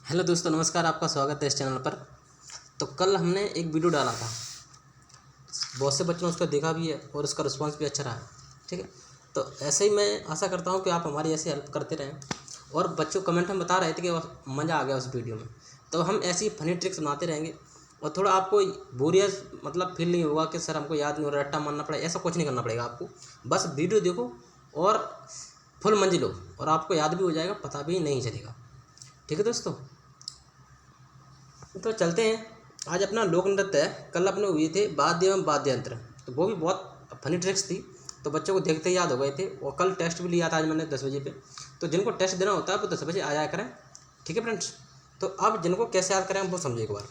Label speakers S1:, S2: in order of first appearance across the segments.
S1: Hello दोस्तों, नमस्कार। आपका स्वागत है इस चैनल पर। तो कल हमने एक वीडियो डाला था, बहुत से बच्चों ने उसको देखा भी है और उसका रिस्पांस भी अच्छा रहा है। ठीक है, तो ऐसे ही मैं आशा करता हूँ कि आप हमारी ऐसे हेल्प करते रहें। और बच्चों कमेंट में बता रहे थे कि मज़ा आ गया उस वीडियो में। तो हम ऐसी फनी ट्रिक्स बनाते रहेंगे और थोड़ा आपको बोरियत फील नहीं होगा कि सर हमको याद नहीं हो रहा, रट्टा मारना पड़ेगा। ऐसा कुछ नहीं करना पड़ेगा आपको। बस वीडियो देखो और फुल मंजिल लो और आपको याद भी हो जाएगा, पता भी नहीं चलेगा। ठीक है दोस्तों, तो चलते हैं। आज अपना लोक नृत्य है। कल अपने हुए थे वाद्य एवं वाद्य यंत्र, तो वो भी बहुत फनी ट्रिक्स थी, तो बच्चों को देखते ही याद हो गए थे। और कल टेस्ट भी लिया था आज मैंने 10 बजे पे। तो जिनको टेस्ट देना होता है वो 10 बजे आ जाया करें। ठीक है फ्रेंड्स, तो अब जिनको कैसे याद करें वो समझिए एक बार।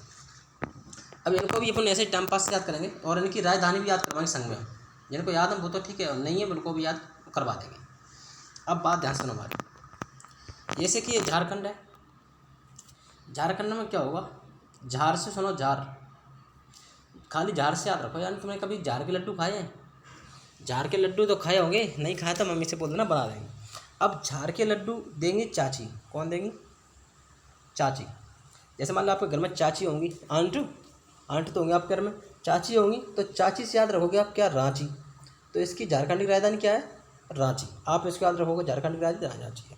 S1: अब इनको भी अपन ऐसे टाइम पास से याद करेंगे और इनकी राजधानी भी याद करवाएंगे संग में। जिनको याद है वो तो ठीक है, नहीं है उनको भी याद करवा देंगे। अब बात ध्यान से सुनो हमारी। जैसे कि ये झारखंड है। झारखंड में क्या होगा? झार से सुनो, झार। खाली झार से याद रखो। यानी तुमने कभी झार के लड्डू खाए हैं? झार के लड्डू तो खाए होंगे, नहीं खाए तो मम्मी से बोल देना बना देंगे। अब झार के लड्डू देंगी चाची। कौन देंगी? चाची। जैसे मान लो आपके घर में चाची होंगी, आंट आंट तो होंगे आपके घर में, चाची होंगी, तो चाची से याद रखोगे आप क्या? रांची। तो इसकी झारखंड की राजधानी क्या है? रांची। आप इसको याद रखोगे, झारखंड की राजधानी रांची है।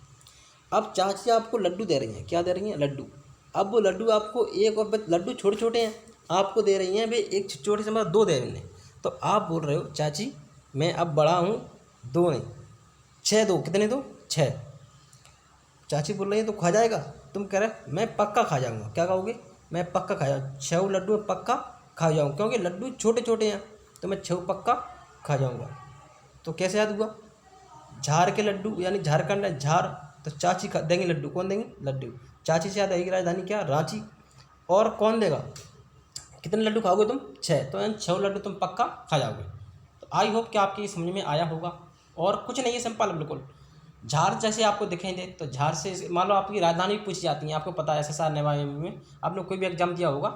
S1: अब चाची आपको लड्डू दे रही हैं। क्या दे रही हैं? लड्डू। अब वो लड्डू आपको एक और लड्डू छोटे छोटे हैं, आपको दे रही हैं भाई एक छोटे से, मतलब 2 दे रही हैं। तो आप बोल रहे हो चाची मैं अब बड़ा हूँ, 2 नहीं 6 दो। कितने दो? 6। चाची बोल रही है तो खा जाएगा? तुम कह रहे मैं पक्का खा जाऊँगा। क्या कहोगे? मैं पक्का खा जाऊँ, 6 लड्डू मैं पक्का खा जाऊँ, क्योंकि लड्डू छोटे छोटे हैं, तो मैं 6 पक्का खा जाऊँगा। तो कैसे याद हुआ? झार के लड्डू, यानी झारखंड है झार, तो चाची देंगे लड्डू। कौन देंगे? लड्डू। चाची से याद आएगी राजधानी क्या? रांची। और कौन देगा? कितने लड्डू खाओगे तुम? 6। तो यानी 6 लड्डू तुम पक्का खा जाओगे। तो आई होप कि आपकी समझ में आया होगा। और कुछ नहीं है, सिंपल बिल्कुल। झार जैसे आपको दिखेंगे तो झार से मान लो आपकी राजधानी भी पूछी जाती है। आपको पता है SSR नेवाई में आपने कोई भी एग्जाम दिया होगा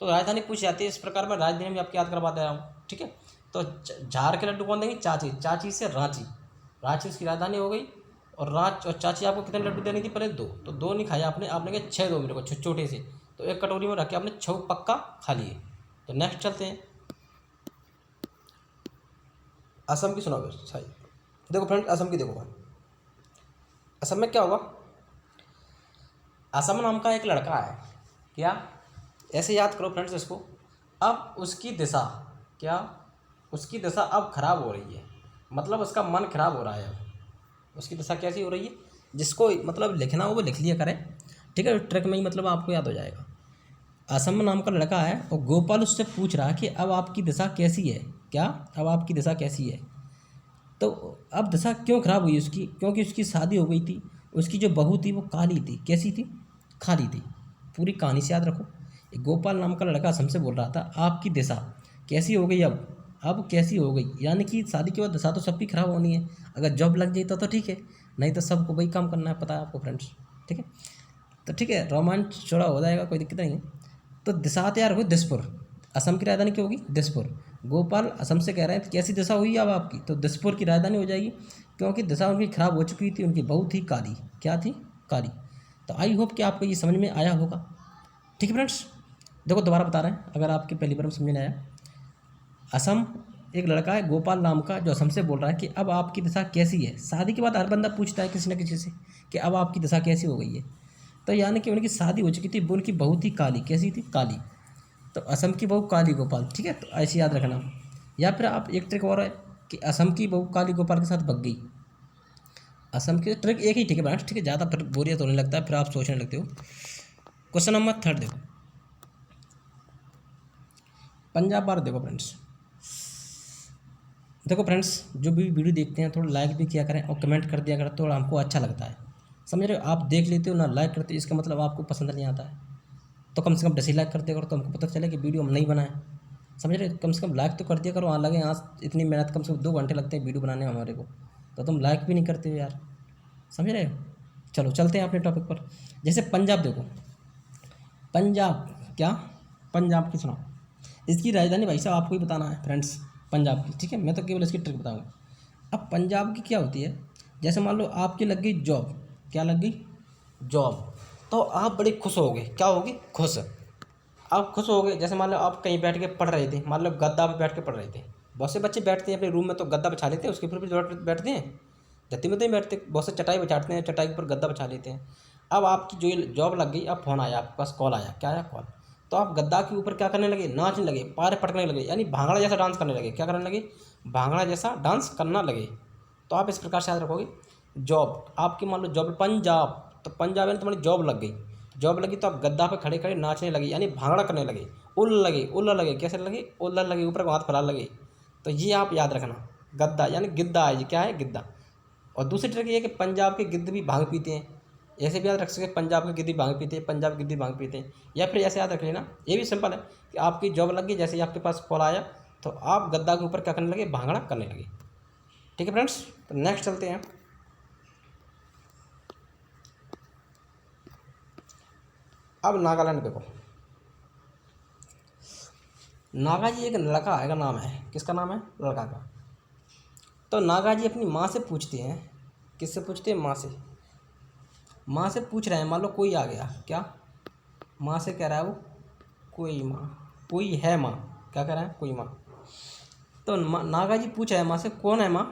S1: तो राजधानी पूछी जाती है। इस प्रकार मैं राजधानी भी आपकी याद करवा दे रहा हूँ। ठीक है, तो झार के लड्डू कौन देंगे? चाची। चाची से रांची, रांची उसकी राजधानी हो गई। और और चाची आपको कितने लड्डू देनी थी? पहले 2। तो 2 नहीं खाया आपने, आपने कहा 6 दो मेरे को, छोटे से। तो एक कटोरी में रख के आपने 6 पक्का खा लिए। तो नेक्स्ट चलते हैं। असम की सुनाओ सही। देखो फ्रेंड, असम की देखो भाई। असम में क्या होगा? असम नाम का एक लड़का है। क्या? ऐसे याद करो फ्रेंड्स इसको। अब उसकी दिशा क्या? उसकी दिशा अब खराब हो रही है, मतलब उसका मन खराब हो रहा है। अब उसकी दशा कैसी हो रही है? जिसको लिखना हो वो लिख लिया करें। ठीक है, ट्रैक में ही आपको याद हो जाएगा। असम नाम का लड़का है और गोपाल उससे पूछ रहा है कि अब आपकी दशा कैसी है? क्या? अब आपकी दशा कैसी है? तो अब दशा क्यों खराब हुई उसकी? क्योंकि उसकी शादी हो गई थी। उसकी जो बहू थी वो काली थी। कैसी थी? काली थी। पूरी कहानी से याद रखो। एक गोपाल नाम का लड़का असम से बोल रहा था आपकी दशा कैसी हो गई? अब कैसी हो गई? यानी कि शादी के बाद दशा तो सबकी खराब होनी है। अगर जॉब लग जाए तो ठीक है, नहीं तो सबको वही काम करना है, पता है आपको फ्रेंड्स। ठीक है, तो ठीक है, रोमांच थोड़ा हो जाएगा, कोई दिक्कत नहीं है। तो दिशा तैयार हुई दिसपुर। असम की राजधानी क्या होगी? दिसपुर। गोपाल असम से कह रहे हैं कैसी दशा हुई अब आपकी? तो दिसपुर की राजधानी हो जाएगी, क्योंकि दशा उनकी खराब हो चुकी थी। उनकी बहू थी काली। क्या थी? काली। तो आई होप कि आपको ये समझ में आया होगा। ठीक है फ्रेंड्स, देखो दोबारा बता रहे हैं अगर आपकी पहली बार में समझ में आया। असम एक लड़का है गोपाल नाम का जो असम से बोल रहा है कि अब आपकी दशा कैसी है। शादी के बाद हर बंदा पूछता है किसी न किसी से कि अब आपकी दशा कैसी हो गई है। तो यानी कि उनकी शादी हो चुकी थी, वो उनकी बहू थी काली। कैसी थी? काली। तो असम की बहू काली गोपाल। ठीक है, तो ऐसे याद रखना। या फिर आप एक ट्रिक और है कि असम की बहू काली गोपाल के साथ भग गई। असम की ट्रिक एक ही ठीक है फ्रेंड्स। ठीक है, ज़्यादा फिर बोरियत होने लगता है, फिर आप सोचने लगते हो। क्वेश्चन नंबर 3 देखो। पंजाब बार देखो फ्रेंड्स। देखो फ्रेंड्स, जो भी वीडियो देखते हैं थोड़ा लाइक भी किया करें और कमेंट कर दिया करें, थोड़ा हमको अच्छा लगता है। समझ रहे हो? आप देख लेते हो ना लाइक करते हो, इसका मतलब आपको पसंद नहीं आता है। तो कम से कम डिसलाइक कर दिया करो, तो हमको पता चले कि वीडियो हम नहीं बनाए। समझ रहे हो? कम से कम लाइक तो कर दिया करो। हाँ लगे यहाँ इतनी मेहनत, कम से कम 2 घंटे लगते हैं वीडियो बनाने में हमारे को, तो तुम लाइक भी नहीं करते हो यार। समझ रहे हो? चलो चलते हैं अपने टॉपिक पर। जैसे पंजाब देखो। पंजाब क्या? पंजाब की सुनो। इसकी राजधानी भाई साहब आपको ही बताना है फ्रेंड्स, पंजाब की। ठीक है, मैं तो केवल इसकी ट्रिक बताऊँगा। अब पंजाब की क्या होती है? जैसे मान लो आपकी लग गई जॉब। क्या लग गई? जॉब। तो आप बड़े खुश होगे। क्या होगे? खुश। आप खुश हो गए, जैसे मान लो आप कहीं बैठ के पढ़ रहे थे, मान लो गद्दा पे बैठ के पढ़ रहे थे। बहुत से बच्चे बैठते हैं अपने रूम में तो गद्दा बिछा लेते हैं, उसके ऊपर भी बैठते हैं, धरती में तो नहीं बैठते। बहुत से चटाई बिछाते हैं, चटाई के ऊपर गद्दा बिछा लेते हैं। अब आपकी जो जॉब लग गई, अब फ़ोन आया, आपके पास कॉल आया, क्या आया? कॉल। तो आप गद्दा के ऊपर क्या करने लगे? नाचने लगे, पैर पटकने लगे, यानी भांगड़ा जैसा डांस करने लगे। क्या करने लगे? भांगड़ा जैसा डांस करना लगे। तो आप इस प्रकार से याद रखोगे। जॉब, आपकी मान लो जॉब पंजाब, तो पंजाब यानी तुम्हारी जॉब लग गई। जॉब लगी तो आप गद्दा पे खड़े खड़े नाचने लगे, यानी भांगड़ा करने लगे, उल्ला लगे। कैसे लगे? उल्ला लगे, ऊपर को हाथ फैला लगे। तो ये आप याद रखना। गद्दा यानी गिद्दा है, ये क्या है? गिद्दा। और दूसरी ट्रिक ये है कि पंजाब के गिद्ध भी भांग पीते हैं। ऐसे भी याद रख सकते, पंजाब के गिद्ध भांग पीते हैं, पंजाब गिद्ध भांग पीते हैं। या फिर ऐसे याद रख लेना, ये भी सिंपल है कि आपकी जॉब लग गई, जैसे ही आपके पास कॉल आया तो आप गद्दा के ऊपर क्या करने लगे? भांगड़ा करने लगे। ठीक है फ्रेंड्स, तो नेक्स्ट चलते हैं। अब नागालैंड देखो। नागा जी एक लड़का है, का नाम है, किसका नाम है? लड़का का। तो नागा जी अपनी माँ से पूछते हैं, किससे पूछते हैं? माँ से। माँ से पूछ रहे हैं, मान लो कोई आ गया, क्या? माँ से कह रहा है वो, कोई माँ, कोई है माँ, क्या कह रहा है? कोई माँ। तो नागा जी पूछ रहे हैं माँ से, कौन है माँ?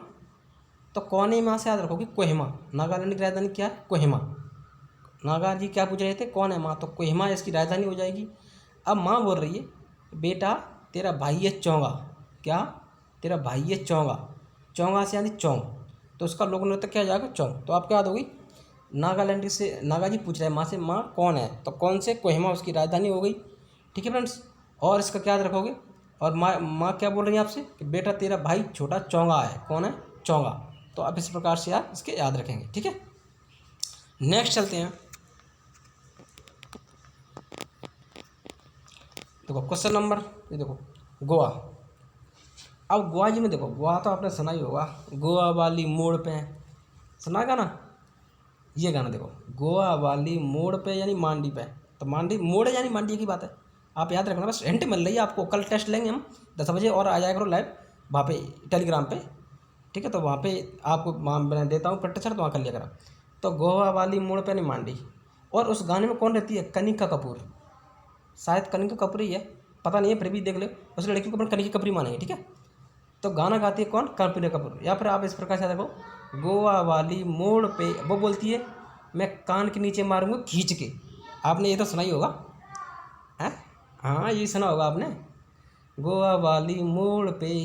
S1: तो कौन है माँ से याद रखोगे? कोहिमा। नागालैंड की राजधानी क्या है? कोहिमा। नागा जी क्या पूछ रहे थे? कौन है माँ? तो कोहिमा इसकी राजधानी हो जाएगी। अब माँ बोल रही है, बेटा तेरा भाई है चोंगा। क्या? तेरा भाई है चोंगा। चोंगा से यानी चौंग, तो उसका लोक नृत्य क्या हो जाएगा? चौंग। तो आप क्या याद होगी? नागालैंड से नागा जी पूछ रहे हैं माँ से, माँ कौन है? तो कौन से? कोहिमा उसकी राजधानी हो गई। ठीक है फ्रेंड्स, और इसका क्या याद रखोगे? और माँ क्या बोल रही है आपसे कि बेटा तेरा भाई छोटा चौंगा है। कौन है? चौंगा। तो आप इस प्रकार से आप इसके याद रखेंगे। ठीक है, नेक्स्ट चलते हैं। देखो क्वेश्चन नंबर, ये देखो, गोवा। अब गोवा जी में देखो, गोवा तो आपने सुना ही होगा, गोवा वाली मोड़ पे, सुना गाना? ये गाना देखो, गोवा वाली मोड़ पे यानी मांडी पे। तो मांडी मोड़ यानी मांडी की बात है, आप याद रखना। बस हिंट मिल रही है आपको। कल टेस्ट लेंगे हम 10 बजे, और आ जाया करो लाइव वहाँ पे टेलीग्राम पे। ठीक है, तो वहाँ पे आपको मैं देता हूँ प्रैक्टिस, तो वहाँ कर लिया करा। तो गोवा वाली मोड़ पे यानी मांडी। और उस गाने में कौन रहती है? कनिका कपूर। शायद कनिका कपूर ही है, पता नहीं है, फिर भी देख ले। उस लड़की को अपन कनिका कपूर मानेंगे। ठीक है, तो गाना गाती है कौन? करीना कपूर। या फिर आप इस प्रकार से देखो, गोवा वाली मोड़ पे वो बोलती है, मैं कान के नीचे मारूंगा खींच के। आपने ये तो सुना ही होगा, है? हाँ, ये सुना होगा आपने, गोवा वाली मोड़ पे।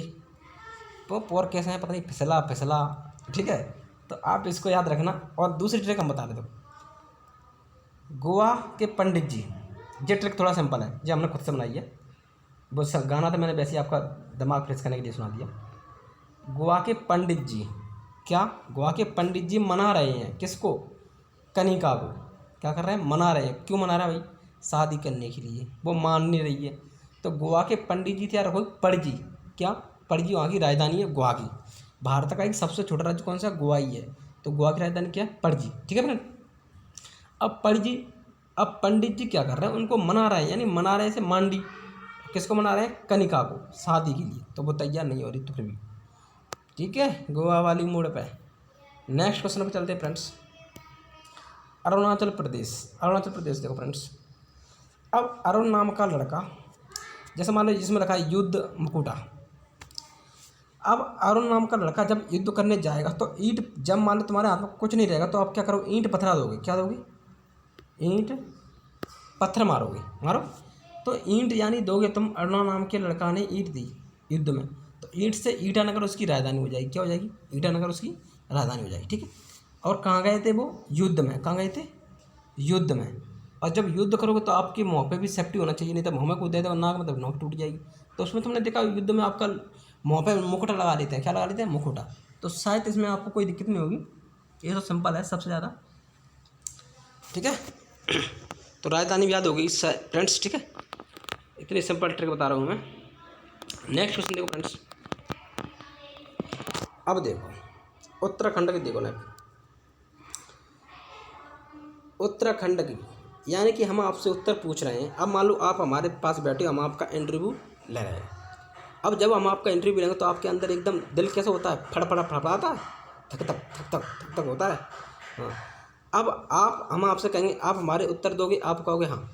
S1: तो पोर कैसे हैं पता नहीं, फिसला फिसला। ठीक है, तो आप इसको याद रखना। और दूसरी ट्रिक हम बता देते हो, गोवा के पंडित जी। ये ट्रिक थोड़ा सिंपल है, ये हमने खुद से बनाई है। वो गाना तो मैंने वैसे ही आपका दिमाग फ्रेश करने के लिए सुना दिया। गोवा के पंडित जी, क्या? गोवा के पंडित जी मना रहे हैं किसको? कनिका को। क्या कर रहे हैं? मना रहे हैं। क्यों मना रहा है भाई? शादी करने के लिए, वो मान नहीं रही है। तो गोवा के पंडित जी थे यार, रखो पणजी। क्या? पणजी वहाँ की राजधानी है, गोवा की। भारत का एक सबसे छोटा राज्य कौन सा? गोवा ही है। तो गोवा की राजधानी क्या है? पणजी। ठीक है फ्रेंड, अब पणजी, अब पंडित जी क्या कर रहे हैं? उनको मना रहे हैं, यानी मना रहे हैं से मांडी। किसको मना रहे हैं? कनिका को, शादी के लिए। तो वो तैयार नहीं हो रही, तो फिर भी ठीक है, गोवा वाली मोड़ पे। नेक्स्ट क्वेश्चन पे चलते हैं फ्रेंड्स। अरुणाचल प्रदेश। अरुणाचल प्रदेश देखो फ्रेंड्स, अब अरुण नाम का लड़का, जैसे मान लो जिसमें रखा है युद्ध मुकुटा। अब अरुण नाम का लड़का जब युद्ध करने जाएगा तो ईंट, जब मान लो तुम्हारे हाथ में कुछ नहीं रहेगा तो आप क्या करोगे? ईंट पत्थर दोगे। क्या दोगे? ईंट पत्थर मारोगे, मारो। तो ईंट यानी दोगे तुम। अरुणा नाम के लड़का ने ईंट दी युद्ध में, तो ईंट से ईटानगर उसकी राजधानी हो जाएगी। क्या हो जाएगी? ईटानगर उसकी राजधानी हो जाएगी। ठीक है, और कहाँ गए थे वो? युद्ध में। कहाँ गए थे? युद्ध में। और जब युद्ध करोगे तो आपके मुँह पे भी सेफ्टी होना चाहिए, नहीं तो मुँह में कूद दे दो नाक में, तब नाक टूट जाएगी। तो उसमें तुमने देखा युद्ध में आपका मुँह पे मुकुटा लगा लेते हैं। क्या लगा लेते हैं? मुकुटा। तो शायद इसमें आपको कोई दिक्कत नहीं होगी, ये तो सिंपल है सबसे ज़्यादा। ठीक है, तो राजधानी भी याद होगी फ्रेंड्स। ठीक है, इतनी सिंपल ट्रिक बता रहा हूँ मैं। नेक्स्ट क्वेश्चन देखो फ्रेंड्स। अब देखो उत्तराखंड की, देखो ना उत्तराखंड की, यानी कि हम आपसे उत्तर पूछ रहे हैं। अब मान लो आप हमारे पास बैठे, हम आपका इंटरव्यू ले रहे हैं। अब जब हम आपका इंटरव्यू लेंगे तो आपके अंदर एकदम दिल कैसे होता है? फड़फड़ा फड़फड़ाता है, धक धक धक धक धक धक होता है। हाँ, अब आप हम आपसे कहेंगे आप हमारे उत्तर दोगे, आप कहोगे हाँ,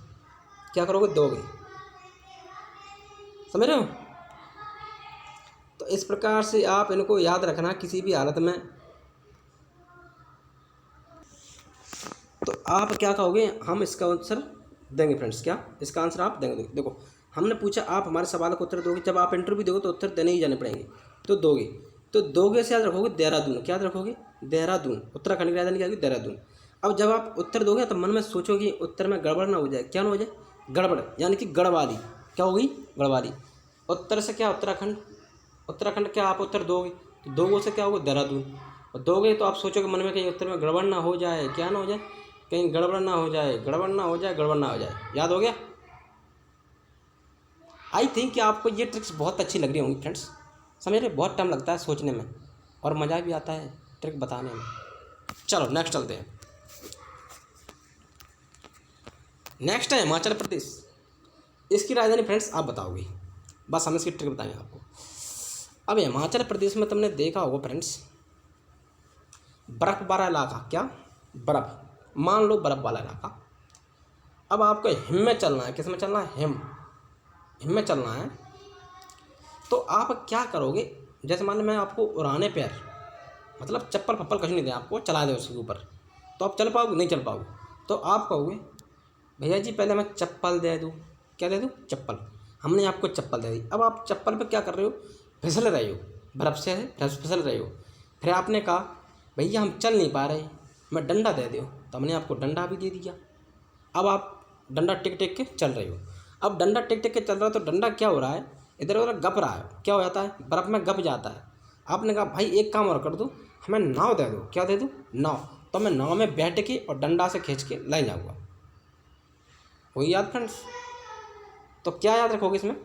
S1: क्या करोगे, दोगे। समझ रहे हो? तो इस प्रकार से आप इनको याद रखना किसी भी हालत में। तो आप क्या कहोगे, हम इसका आंसर देंगे फ्रेंड्स। क्या इसका आंसर आप देंगे? देखो हमने पूछा आप हमारे सवाल का उत्तर दोगे, जब आप इंटरव्यू दोगे तो उत्तर देने ही जाने पड़ेंगे, तो दोगे। तो दोगे से याद रखोगे देहरादून, क्या याद रखोगे, देहरादून, उत्तराखंड की राजधानी क्या होगी, देहरादून। अब जब आप उत्तर दोगे तो मन में सोचोगे उत्तर में गड़बड़ ना हो जाए, क्या ना हो जाए, गड़बड़, यानी कि गढ़वाली, क्या होगी, गढ़वाली। उत्तर से क्या उत्तराखंड, उत्तराखंड क्या आप उत्तर दोगे, तो दोगों से क्या होगा, देहरादून। और दोगे तो आप सोचोगे मन में कहीं उत्तर में गड़बड़ ना हो जाए, क्या ना हो जाए, कहीं गड़बड़ ना हो जाए, गड़बड़ ना हो जाए, गड़बड़ ना हो जाए। याद हो गया? आई थिंक कि आपको ये ट्रिक्स बहुत अच्छी लग रही होंगी फ्रेंड्स। समझ रहे, बहुत टाइम लगता है सोचने में और मज़ा भी आता है ट्रिक बताने में। चलो नेक्स्ट चलते हैं। नेक्स्ट है हिमाचल प्रदेश। इसकी राजधानी फ्रेंड्स आप बताओगे, बस हम इसकी ट्रिक बताएंगे आपको। अब हिमाचल प्रदेश में तुमने देखा होगा फ्रेंड्स, बर्फ वाला इलाका, क्या, बर्फ, मान लो बर्फ वाला इलाका। अब आपको हिम में चलना है, किस में चलना है, हिम में चलना है। तो आप क्या करोगे, जैसे मान लो मैं आपको उड़ाने पैर, मतलब चप्पल पप्पल कुछ नहीं दे, आपको चला दे उसके ऊपर, तो आप चल पाओगे, नहीं चल पाओगे। तो आप कहोगे भैया जी पहले मैं चप्पल दे दूँ, क्या दे दूँ, चप्पल। हमने आपको चप्पल दे दी। अब आप चप्पल पे क्या कर रहे हो, फिसल रहे हो, बर्फ से फिसल रहे हो। फिर आपने कहा भैया हम चल नहीं पा रहे, मैं डंडा दे दो, तो हमने आपको डंडा भी दे दिया। अब आप डंडा टेक टेक के चल रहे हो। अब डंडा टेक टेक के चल रहा है तो डंडा क्या हो रहा है, इधर उधर गप रहा है, क्या हो जाता है, बर्फ़ में गप जाता है। आपने कहा भाई एक काम और कर दो, हमें नाव दे दो, क्या दे दूँ, नाव। तो मैं नाव में बैठ के और डंडा से खींच के ले जाऊँगा। वही याद फ्रेंड्स। तो क्या याद रखोगे इसमें,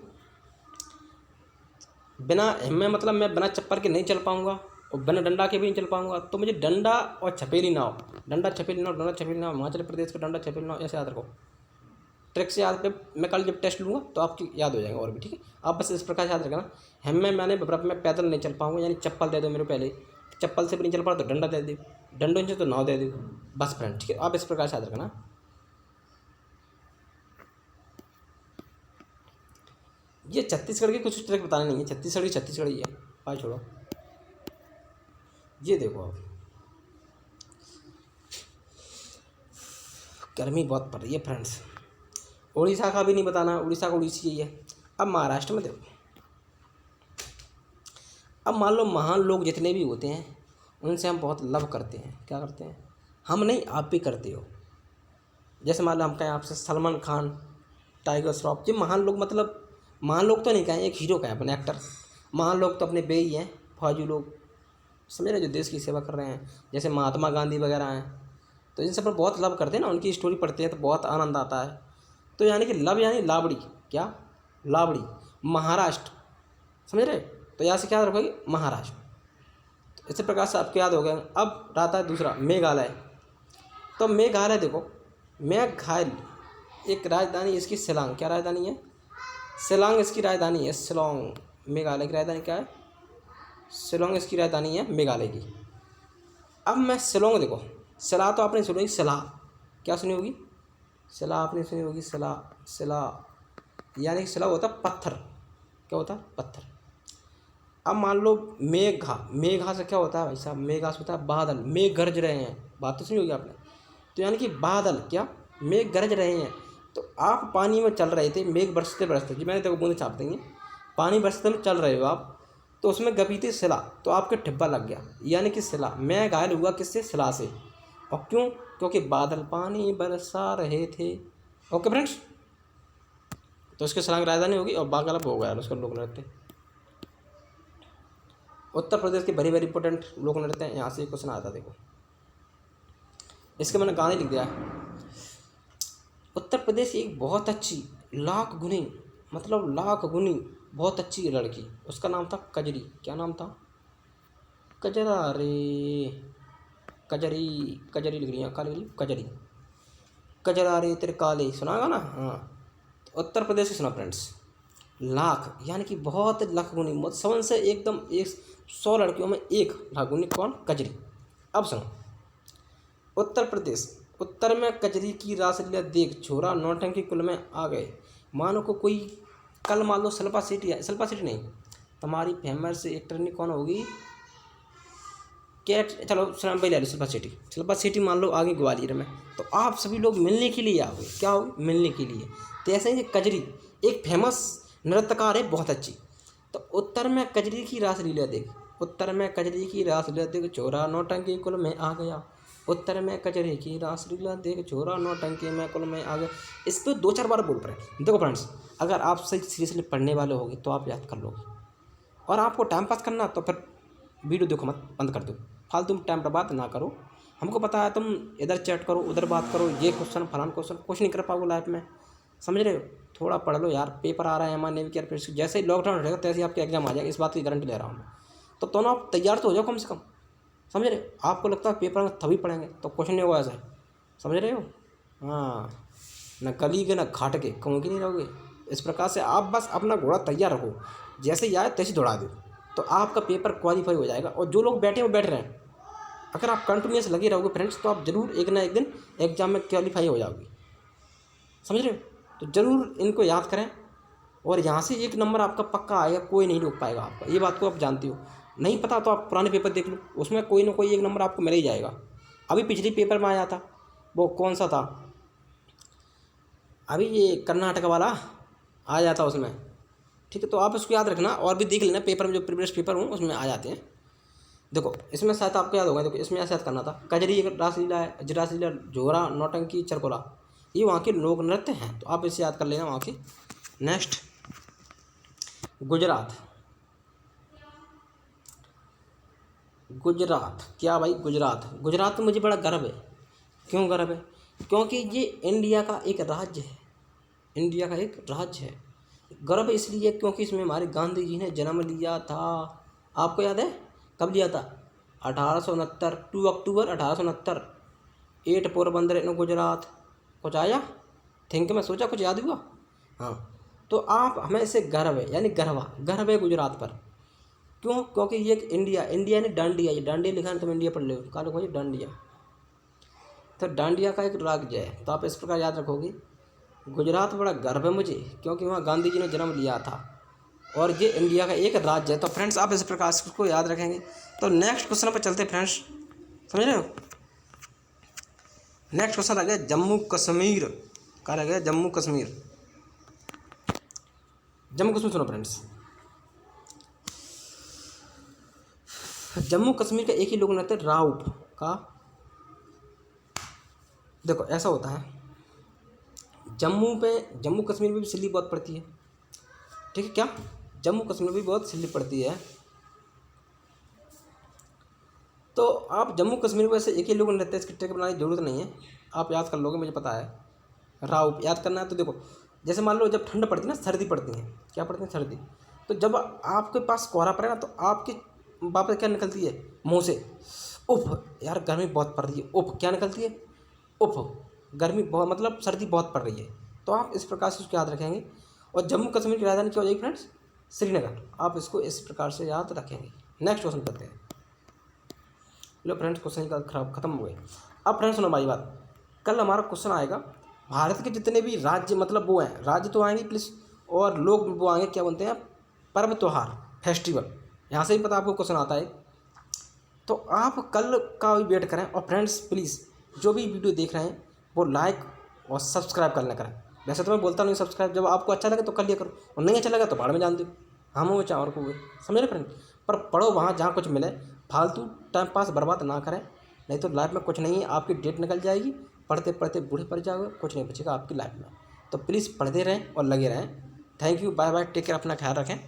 S1: बिना हिम्मत मतलब मैं बिना चप्पल के नहीं चल पाऊँगा और बिना डंडा के भी नहीं चल पाऊँगा, तो मुझे डंडा और छपेली नाव, डंडा छपेली नाव, डंडा छपेली नाव, हिमाचल प्रदेश का डंडा छपेली नाव, ऐसे याद रखो। ट्रिक से याद पे मैं कल जब टेस्ट लूँगा तो आपकी याद हो जाएगा और भी, ठीक है। आप बस इस प्रकार से याद रखना, हिम्मत मैंने बर्फ में पैदल नहीं चल पाऊँगा, यानी चप्पल दे दो मेरे पहले, चप्पल से भी नहीं चल पा तो डंडा दे दो, डंडों से तो नाव दे दो, बस फ्रेंड, ठीक है। आप इस प्रकार से याद रखना। ये छत्तीसगढ़ की कुछ ट्रिक बताने नहीं है, छत्तीसगढ़ ही है, भाई छोड़ो। ये देखो आप, गर्मी बहुत पड़ रही है फ्रेंड्स। उड़ीसा का भी नहीं बताना, उड़ीसा का उड़ीसी ही है। अब महाराष्ट्र में देखो, अब मान लो महान लोग जितने भी होते हैं उनसे हम बहुत लव करते हैं, क्या करते हैं, हम नहीं आप भी करते हो। जैसे मान लो हम कहें आपसे सलमान खान, टाइगर श्रॉफ, ये महान लोग, मतलब महान लोग तो नहीं कहें, एक हीरो का है अपने एक्टर। महान लोग तो अपने बे ही हैं, फौजी लोग, समझ रहे, जो देश की सेवा कर रहे हैं, जैसे महात्मा गांधी वगैरह हैं। तो इन सब पर बहुत लव करते हैं ना, उनकी स्टोरी पढ़ते हैं तो बहुत आनंद आता है। तो यानी कि लव यानी लावड़ी, क्या, लावड़ी, महाराष्ट्र, समझ रहे। तो यहाँ से क्या रखोगे, महाराष्ट्र। तो इसी प्रकार से आपको याद हो गया। अब रहता है दूसरा मेघालय। तो मेघालय देखो, मेघालय एक राजधानी इसकी शिलांग, क्या राजधानी है, शिलांग इसकी राजधानी है, शिलांग। मेघालय की राजधानी क्या है, शिलांग इसकी राजधानी है मेघालय की। अब मैं शिलांग देखो, शिला तो आपने सुनी होगी, शिला, क्या सुनी होगी, शिला आपने सुनी होगी, शिला, शिला यानी कि शिला होता है पत्थर, क्या होता है, पत्थर। अब मान लो मेघा, मेघा से क्या होता है भाई साहब, मेघा से होता है बादल, मेघ गरज रहे हैं, बात तो सुनी होगी आपने। तो यानी कि बादल, क्या, मेघ गरज रहे हैं। तो आप पानी में चल रहे थे, मेघ बरसते बरसते, जी मैंने देखो बूंदे छाप देंगे, पानी बरसते में चल रहे हो आप, तो उसमें गपी थी शिला, तो आपके ठिब्बा लग गया, यानी कि शिला। मैं घायल हुआ किससे, शिला से। और क्यों, क्योंकि बादल पानी बरसा रहे थे। ओके फ्रेंड्स, तो उसके शिलांग राजधानी होगी और बागलप हो गया उसका लोक नृत्य। उत्तर प्रदेश के वेरी वेरी इंपॉर्टेंट लोक नृत्य हैं, यहाँ से क्वेश्चन आता है। देखो इसके मैंने गाने लिख दिया है। उत्तर प्रदेश एक बहुत अच्छी, लाख गुनी, मतलब लाख गुनी बहुत अच्छी लड़की, उसका नाम था कजरी, क्या नाम था, कजरा रे, कजरी, कजरी लिख रही है, काली लिख कजरी, कजरा रे तेरे काले, सुनागा ना, हाँ। तो उत्तर प्रदेश से सुना फ्रेंड्स, लाख यानी कि बहुत लाख गुनी, मतलब से एकदम 100 लड़कियों में एक लाख गुनी, कौन, कजरी। अब सुनो, उत्तर प्रदेश। उत्तर में कजरी की रासलीला देख छोरा नौटंकी कुल में आ गए। मानो को कोई कल मान लो शिल्पा शेट्टी है, शिल्पा शेट्टी नहीं, तुम्हारी फेमस एक्टर नहीं कौन होगी, कैट, चलो सुना भाई ले लो शिल्पा शेट्टी। शिल्पा शेट्टी मान लो आगे ग्वालियर में, तो आप सभी लोग मिलने के लिए आओगे, क्या आओगे, मिलने के लिए। तो ऐसे ही कजरी एक फेमस नृत्यकार है बहुत अच्छी। तो उत्तर में कजरी की रासलीला देख, उत्तर में कजरी की रासलीला देख छोरा नौटंकी कुल में आ गया। उत्तर में कजरी की रासलीला देख छोरा नौटंकी में कुल में आ गया। इस पर 2-4 बार बोल पड़े। देखो फ्रेंड्स, अगर आप सही सीरियसली पढ़ने वाले होगे तो आप याद कर लोगे, और आपको टाइम पास करना तो फिर वीडियो देखो मत, बंद कर दो, फालतू टाइम पर बात ना करो। हमको पता है तुम इधर चैट करो उधर बात करो, ये क्वेश्चन फलान क्वेश्चन, कुछ नहीं कर पाओगे लाइफ में, समझ रहे हो। थोड़ा पढ़ लो यार, पेपर आ रहा है हमारे नेवी के यार, जैसे ही लॉकडाउन रहेगा तैसे ही आपके एग्जाम आ जाएगा, इस बात की गारंटी ले रहा हूँ मैं। तो दोनों आप तैयार तो हो जाओ कम से कम, समझ रहे हो। आपको लगता है पेपर में तभी पढ़ेंगे तो कुछ नहीं होगा ऐसा, समझ रहे हो। हाँ, न गली के न घाट के, कहूँ कि नहीं रहोगे। इस प्रकार से आप बस अपना घोड़ा तैयार रखो, जैसे ही आए तैसे दौड़ा दो, तो आपका पेपर क्वालिफाई हो जाएगा। और जो लोग बैठे वो बैठ रहे हैं, अगर आप कंटिन्यूस लगे रहोगे फ्रेंड्स, तो आप जरूर एक ना एक दिन एग्जाम में क्वालिफाई हो जाओगे, समझ रहे हो। तो ज़रूर इनको याद करें, और यहाँ से 1 नंबर आपका पक्का आएगा, कोई नहीं रोक पाएगा आपका, ये बात को आप जानते हो। नहीं पता तो आप पुराने पेपर देख लो, उसमें कोई ना कोई 1 नंबर आपको मिल ही जाएगा। अभी पिछले पेपर में आया था, वो कौन सा था, अभी ये कर्नाटक वाला आ जाता उसमें, ठीक है। तो आप उसको याद रखना, और भी देख लेना पेपर में, जो प्रीवियस पेपर हूँ उसमें आ जाते हैं। देखो इसमें शायद आपको याद होगा, देखो इसमें ऐसा याद करना था, कजरी एक रासलीला है, रासलीला झोरा नौटंकी चरकोला, ये वहाँ के लोक नृत्य हैं, तो आप इसे याद कर लेना वहाँ के। नेक्स्ट गुजरात। गुजरात क्या भाई, गुजरात, गुजरात में मुझे बड़ा गर्व है। क्यों गर्व है, क्योंकि ये इंडिया का एक राज्य है, इंडिया का एक राज्य है। गर्व इसलिए क्योंकि इसमें हमारे गांधी जी ने जन्म लिया था। आपको याद है कब लिया था, 1869, 2 अक्टूबर 1869, 8 पोरबंदर इन गुजरात। कुछ आया थिंक में, सोचा कुछ याद हुआ। हाँ, तो आप हमें इससे गर्व है, यानी गर्व है गुजरात पर। क्यों, क्योंकि ये एक इंडिया ने डांडिया, ये डांडिया लिखा है, तुम इंडिया पढ़ लो, कहा लिखो ये डांडिया, तो डांडिया का एक राज्य है। तो आप इस प्रकार याद रखोगे, गुजरात बड़ा गर्व है मुझे, क्योंकि वहाँ गांधी जी ने जन्म लिया था, और ये इंडिया का एक राज्य है। तो फ्रेंड्स आप इस प्रकार से उसको याद रखेंगे। तो नेक्स्ट क्वेश्चन पर चलते फ्रेंड्स, समझ रहे हो। नेक्स्ट क्वेश्चन आ गया जम्मू कश्मीर का, रह गया जम्मू कश्मीर। जम्मू कश्मीर सुनो फ्रेंड्स, जम्मू कश्मीर का एक ही लोक नृत्य राउप का। देखो ऐसा होता है, जम्मू कश्मीर में भी सिल्ली बहुत पड़ती है, ठीक है क्या, जम्मू कश्मीर में भी बहुत सिल्ली पड़ती है। तो आप जम्मू कश्मीर में वैसे एक ही लोग नृत्य, इसकी ट्रिक बनाने की जरूरत नहीं है, आप याद कर लोगे, मुझे पता है। राउप याद करना है। तो देखो जैसे मान लो जब ठंड पड़ती है ना, सर्दी पड़ती है, क्या पड़ती है, सर्दी, तो जब आपके पास कोहरा पड़ेगा तो आपके वापस क्या निकलती है मुंह से, उफ यार गर्मी बहुत पड़ रही है, उफ क्या निकलती है, उफ गर्मी बहुत, मतलब सर्दी बहुत पड़ रही है। तो आप इस प्रकार से उसको याद रखेंगे। और जम्मू कश्मीर की राजधानी क्या हो जाएगी फ्रेंड्स, श्रीनगर, आप इसको इस प्रकार से याद रखेंगे। नेक्स्ट क्वेश्चन करते हैं। लो फ्रेंड्स क्वेश्चन का खराब खत्म हो गए। अब फ्रेंड्स सुनो भाई बात, कल हमारा क्वेश्चन आएगा भारत के जितने भी राज्य, मतलब वो हैं, राज्य तो आएंगे प्लीज़, और लोग वो आएंगे, क्या बोलते हैं, पर्व त्योहार, फेस्टिवल, यहाँ से ही पता आपको क्वेश्चन आता है। तो आप कल का भी वेट करें। और फ्रेंड्स प्लीज़ जो भी वीडियो देख रहे हैं वो लाइक और सब्सक्राइब करना करें। वैसे तो मैं बोलता नहीं सब्सक्राइब, जब आपको अच्छा लगे तो कर लिया करो, और नहीं अच्छा लगा तो भाड़ में जान दो, हम हो चाहे और को हुए, समझ रहे फ्रेंड। पर पढ़ो वहाँ जहाँ कुछ मिले, फालतू टाइम पास बर्बाद ना करें, नहीं तो लाइफ में कुछ नहीं है, आपकी डेट निकल जाएगी, पढ़ते पढ़ते बूढ़े पड़ जाओगे, कुछ नहीं बचेगा आपकी लाइफ में। तो प्लीज़ पढ़ते रहें और लगे रहें। Thank you, bye bye, take care, अपना ख्याल रखें।